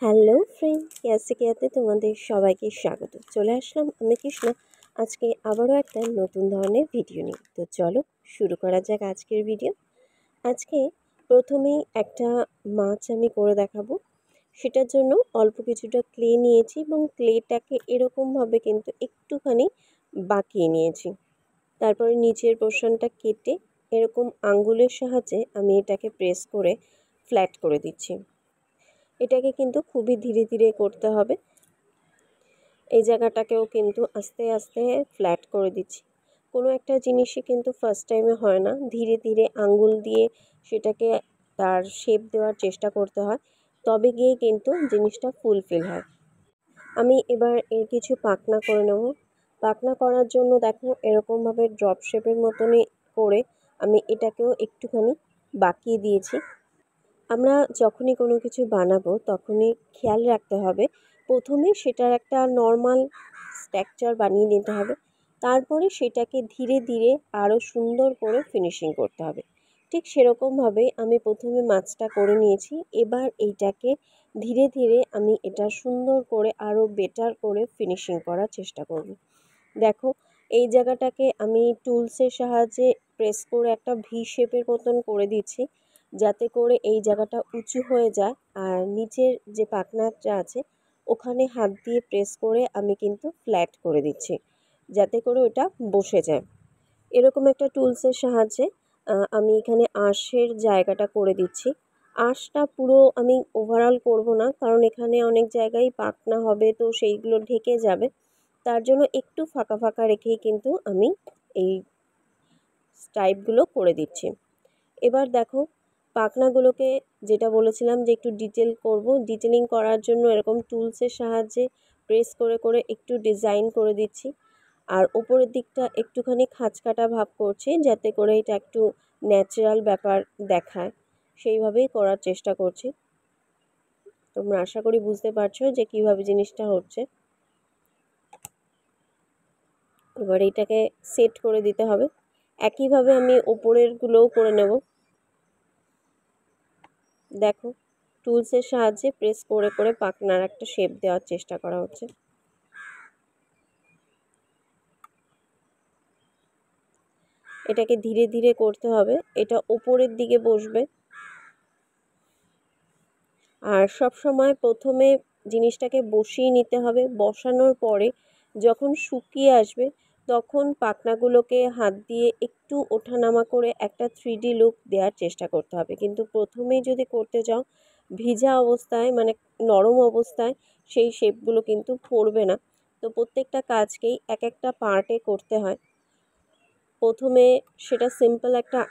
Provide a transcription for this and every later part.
Hello friend, ক্যাসে কেয়াতে তোমাদের সবাইকে স্বাগত। চলে আসলাম আমি কৃষ্ণা আজকে আবারও একটা নতুন ধরনের ভিডিও নিয়ে। তো চলো শুরু করা যাক আজকের ভিডিও। আজকে প্রথমেই একটা মাছ আমি করে দেখাবো। সেটার জন্য অল্প কিছুটা ক্লে নিয়েছি এবং ক্লেটাকে এরকমভাবে কিন্তু একটুখানি বাঁকিয়ে নিয়েছি। তারপরে নিচের পোর্শনটা কেটে এরকম আঙ্গুলের সাহায্যে আমি এটাকে প্রেস করে ফ্ল্যাট করে দিচ্ছি। এটাকে কিন্তু খুবই ধীরে ধীরে করতে হবে। এই জায়গাটাকেও কিন্তু আস্তে আস্তে ফ্ল্যাট করে দিচ্ছি। কোনো একটা জিনিসই কিন্তু ফার্স্ট টাইমে হয় না, ধীরে ধীরে আঙ্গুল দিয়ে সেটাকে তার শেপ দেওয়ার চেষ্টা করতে হয়, তবে গিয়ে কিন্তু জিনিসটা ফুলফিল হয়। আমি এবার এর কিছু পাখনা করে নেব। পাখনা করার জন্য দেখো এরকমভাবে ড্রপ শেপের মতনই করে আমি এটাকেও একটুখানি বাঁকিয়ে দিয়েছি। আমরা যখনই কোনো কিছু বানাবো তখনই খেয়াল রাখতে হবে প্রথমে সেটার একটা নর্মাল স্ট্রাকচার বানিয়ে নিতে হবে, তারপরে সেটাকে ধীরে ধীরে আরও সুন্দর করে ফিনিশিং করতে হবে। ঠিক সেরকমভাবেই আমি প্রথমে মাছটা করে নিয়েছি। এবার এইটাকে ধীরে ধীরে আমি এটা সুন্দর করে আরও বেটার করে ফিনিশিং করার চেষ্টা করব। দেখো এই জায়গাটাকে আমি টুলসের সাহায্যে প্রেস করে একটা ভি শেপের মতন করে দিচ্ছি, যাতে করে এই জায়গাটা উঁচু হয়ে যায়। আর নিচের যে পাখনাটা আছে ওখানে হাত দিয়ে প্রেস করে আমি কিন্তু ফ্ল্যাট করে দিচ্ছি, যাতে করে ওটা বসে যায়। এরকম একটা টুলসের সাহায্যে আমি এখানে আঁশের জায়গাটা করে দিচ্ছি। আঁশটা পুরো আমি ওভারঅল করব না, কারণ এখানে অনেক জায়গায় পাখনা হবে, তো সেইগুলো ঢেকে যাবে। তার জন্য একটু ফাঁকা ফাঁকা রেখেই কিন্তু আমি এই স্টাইপগুলো করে দিচ্ছি। এবার দেখো পাখনাগুলোকে যেটা বলেছিলাম যে একটু ডিটেল করব, ডিটেলিং করার জন্য এরকম টুলসের সাহায্যে প্রেস করে করে একটু ডিজাইন করে দিচ্ছি। আর ওপরের দিকটা একটুখানি খাঁচকাটা ভাব করছি, যাতে করে এটা একটু ন্যাচারাল ব্যাপার দেখায়, সেইভাবেই করার চেষ্টা করছি। তোমরা আশা করি বুঝতে পারছো যে কীভাবে জিনিসটা হচ্ছে। এবার এটাকে সেট করে দিতে হবে। একইভাবে আমি ওপরেরগুলোও করে নেব। দেখো টুলসের সাহায্যে প্রেস করে করে পাখনার একটা শেপ দেওয়ার চেষ্টা করা হচ্ছে। এটাকে ধীরে ধীরে করতে হবে, এটা ওপরের দিকে বসবে। আর সব সময় প্রথমে জিনিসটাকে বসিয়ে নিতে হবে, বসানোর পরে যখন শুকিয়ে আসবে তখন পাখনাগুলোকে হাত দিয়ে একটু ওঠানামা করে একটা 3D লুক দেওয়ার চেষ্টা করতে হবে। কিন্তু প্রথমেই যদি করতে যাও ভিজা অবস্থায়, মানে নরম অবস্থায়, সেই শেপগুলো কিন্তু পড়বে না। তো প্রত্যেকটা কাজকেই এক একটা পার্টে করতে হয়। প্রথমে সেটা সিম্পল একটা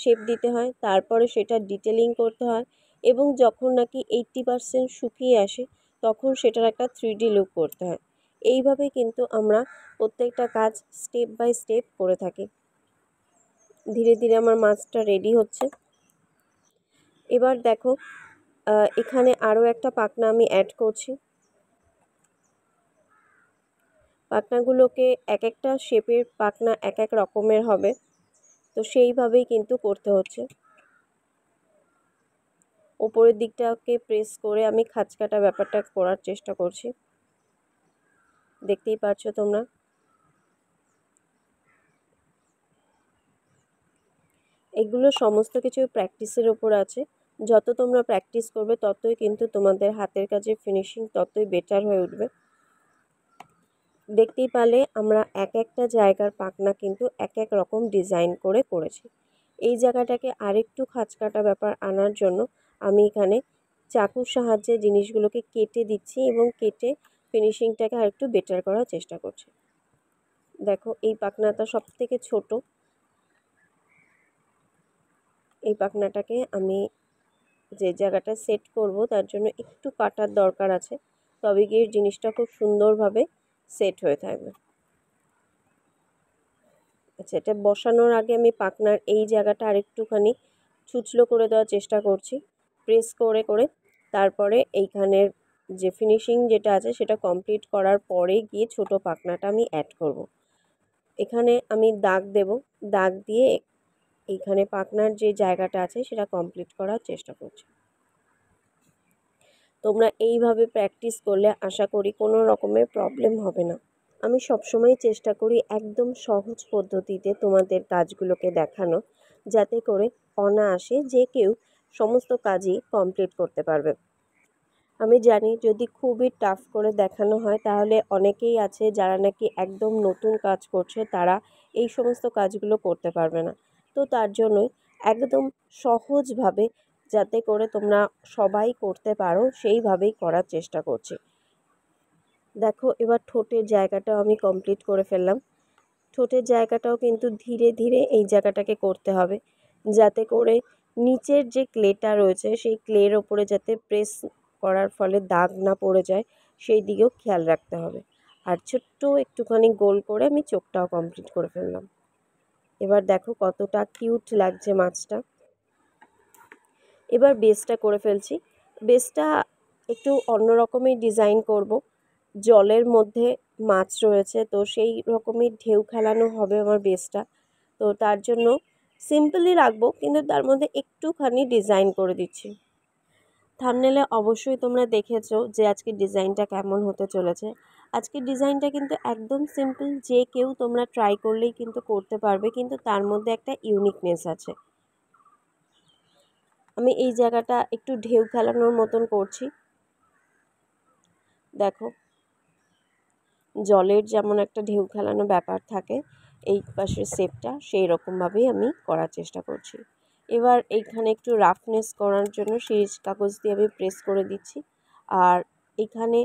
শেপ দিতে হয়, তারপরে সেটা ডিটেলিং করতে হয়, এবং যখন নাকি 80% শুকিয়ে আসে তখন সেটার একটা 3D লুক করতে হয়। এইভাবে কিন্তু আমরা প্রত্যেকটা কাজ স্টেপ বাই স্টেপ করে থাকি। ধীরে ধীরে আমার মাছটা রেডি হচ্ছে। এবার দেখো এখানে আরও একটা পাখনা আমি অ্যাড করছি। পাখনাগুলোকে এক একটা শেপের পাখনা এক এক রকমের হবে, তো সেইভাবেই কিন্তু করতে হচ্ছে। ওপরের দিকটাকে প্রেস করে আমি খাঁচকাটা ব্যাপারটা করার চেষ্টা করছি, দেখতেই পাচ্ছ তোমরা। এগুলো সমস্ত কিছু প্র্যাকটিসের ওপর আছে। যত তোমরা প্র্যাকটিস করবে ততই কিন্তু তোমাদের হাতের কাজের ফিনিশিং ততই বেটার হয়ে উঠবে। দেখতেই পারলে আমরা এক একটা জায়গার পাখনা কিন্তু এক এক রকম ডিজাইন করে করেছি। এই জায়গাটাকে আরেকটু খাঁচকাটা ব্যাপার আনার জন্য আমি এখানে চাকুর সাহায্যে জিনিসগুলোকে কেটে দিচ্ছি এবং কেটে ফিনিশিংটাকে আরেকটু বেটার করার চেষ্টা করছি। দেখো এই পাখনাটা সব থেকে ছোট। এই পাখনাটাকে আমি যে জায়গাটা সেট করব তার জন্য একটু কাটার দরকার আছে, তবে গিয়ে জিনিসটা খুব সুন্দরভাবে সেট হয়ে থাকবে। আচ্ছা, এটা বসানোর আগে আমি পাখনার এই জায়গাটা আরেকটুখানি ছুঁচলো করে দেওয়ার চেষ্টা করছি, প্রেস করে করে। তারপরে এইখানের যে ফিনিশিং যেটা আছে সেটা কমপ্লিট করার পরে গিয়ে ছোট পাখনাটা আমি অ্যাড করব। এখানে আমি দাগ দেব, দাগ দিয়ে এইখানে পাখনার যে জায়গাটা আছে সেটা কমপ্লিট করার চেষ্টা করছি। তোমরা এইভাবে প্র্যাকটিস করলে আশা করি কোনো রকমের প্রবলেম হবে না। আমি সবসময় চেষ্টা করি একদম সহজ পদ্ধতিতে তোমাদের কাজগুলোকে দেখানো, যাতে করে অনায়াসে যে কেউ সমস্ত কাজই কমপ্লিট করতে পারবে। আমি জানি যদি খুবই টাফ করে দেখানো হয় তাহলে অনেকেই আছে যারা নাকি একদম নতুন কাজ করছে, তারা এই সমস্ত কাজগুলো করতে পারবে না। তো তার জন্যই একদম সহজভাবে, যাতে করে তোমরা সবাই করতে পারো সেইভাবেই করার চেষ্টা করছি। দেখো, এবার ঠোঁটের জায়গাটাও আমি কমপ্লিট করে ফেললাম। ঠোঁটের জায়গাটাও কিন্তু ধীরে ধীরে এই জায়গাটাকে করতে হবে, যাতে করে নিচের যে ক্লেটা রয়েছে সেই ক্লের ওপরে যাতে প্রেস করার ফলে দাগ না পড়ে যায়, সেই দিকেও খেয়াল রাখতে হবে। আর ছোট্ট একটুখানি গোল করে আমি চোখটাও কমপ্লিট করে ফেললাম। এবার দেখো কতটা কিউট লাগছে মাছটা। এবার বেসটা করে ফেলছি। বেসটা একটু অন্য রকমের ডিজাইন করব। জলের মধ্যে মাছ রয়েছে, তো সেই রকমের ঢেউ খেলানো হবে আমার বেসটা। তো তার জন্য সিম্পলই রাখবো, কিন্তু তার মধ্যে একটুখানি ডিজাইন করে দিচ্ছি। থাম্বনেলে অবশ্যই তোমরা দেখেছো যে আজকের ডিজাইনটা কেমন হতে চলেছে। আজকের ডিজাইনটা কিন্তু একদম সিম্পল, যে কেউ তোমরা ট্রাই করলেই কিন্তু করতে পারবে, কিন্তু তার মধ্যে একটা ইউনিকনেস আছে। আমি এই জায়গাটা একটু ঢেউ খেলানোর মতন করছি। দেখো, জলের যেমন একটা ঢেউ খেলানো ব্যাপার থাকে, এই পাশের শেপটা সেই রকমভাবেই আমি করার চেষ্টা করছি। এবার এইখানে একটু রাফনেস করার জন্য সিরিজ কাগজ দিয়ে আমি প্রেস করে দিচ্ছি। আর এখানে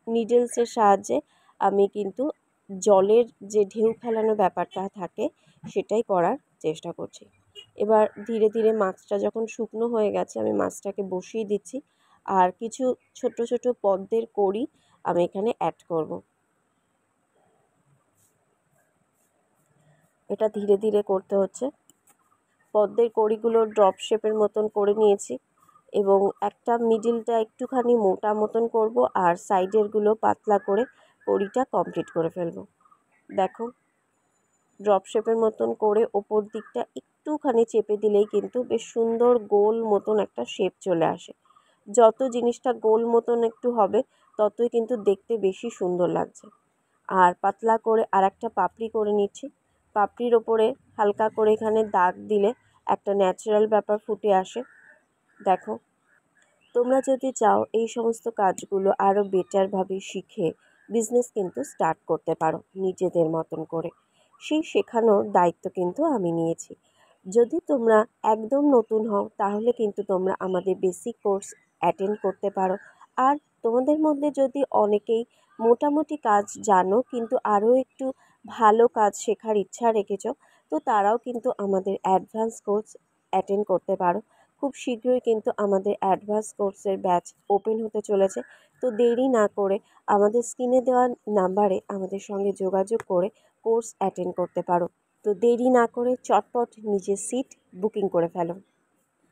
নিডলসের সাহায্যে আমি কিন্তু জলের যে ঢেউ খেলানো ব্যাপারটা থাকে সেটাই করার চেষ্টা করছি। এবার ধীরে ধীরে মাছটা যখন শুকনো হয়ে গেছে, আমি মাছটাকে বসিয়ে দিচ্ছি। আর কিছু ছোট ছোট পদ্মের কড়ি আমি এখানে অ্যাড করব। এটা ধীরে ধীরে করতে হচ্ছে। পদ্মের কড়িগুলো ড্রপ শেপের মতন করে নিয়েছি, এবং একটা মিডিলটা একটুখানি মোটা মতন করব, আর সাইডেরগুলো পাতলা করে কড়িটা কমপ্লিট করে ফেলব। দেখো, ড্রপ শেপের মতন করে ওপর দিকটা একটুখানি চেপে দিলেই কিন্তু বেশ সুন্দর গোল মতন একটা শেপ চলে আসে। যত জিনিসটা গোল মতন একটু হবে, ততই কিন্তু দেখতে বেশি সুন্দর লাগছে। আর পাতলা করে আর একটা পাপড়ি করে নিচ্ছি। পাপড়ির ওপরে হালকা করে এখানে দাগ দিলে একটা ন্যাচারাল ব্যাপার ফুটে আসে। দেখো, তোমরা যদি চাও এই সমস্ত কাজগুলো আরও বেটারভাবে শিখে বিজনেস কিন্তু স্টার্ট করতে পারো নিজেদের মতন করে। সেই শেখানোর দায়িত্ব কিন্তু আমি নিয়েছি। যদি তোমরা একদম নতুন হও তাহলে কিন্তু তোমরা আমাদের বেসিক কোর্স অ্যাটেন্ড করতে পারো। আর তোমাদের মধ্যে যদি অনেকেই মোটামুটি কাজ জানো কিন্তু আরও একটু ভালো কাজ শেখার ইচ্ছা রেখেছো, তো তারাও কিন্তু আমাদের অ্যাডভান্স কোর্স অ্যাটেন্ড করতে পারো। খুব শীঘ্রই কিন্তু আমাদের অ্যাডভান্স কোর্সের ব্যাচ ওপেন হতে চলেছে। তো দেরি না করে আমাদের স্ক্রিনে দেওয়া নাম্বারে আমাদের সঙ্গে যোগাযোগ করে কোর্স অ্যাটেন্ড করতে পারো। তো দেরি না করে চটপট নিজের সিট বুকিং করে ফেলো।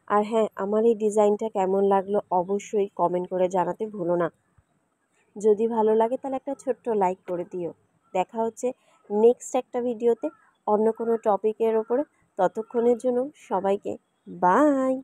আর হ্যাঁ, আমার এই ডিজাইনটা কেমন লাগলো অবশ্যই কমেন্ট করে জানাতে ভুলো না। যদি ভালো লাগে তাহলে একটা ছোট্ট লাইক করে দিও। দেখা হচ্ছে নেক্সট একটা ভিডিওতে অন্য কোনো টপিকের ওপরে। ততক্ষণের জন্য সবাইকে বাই।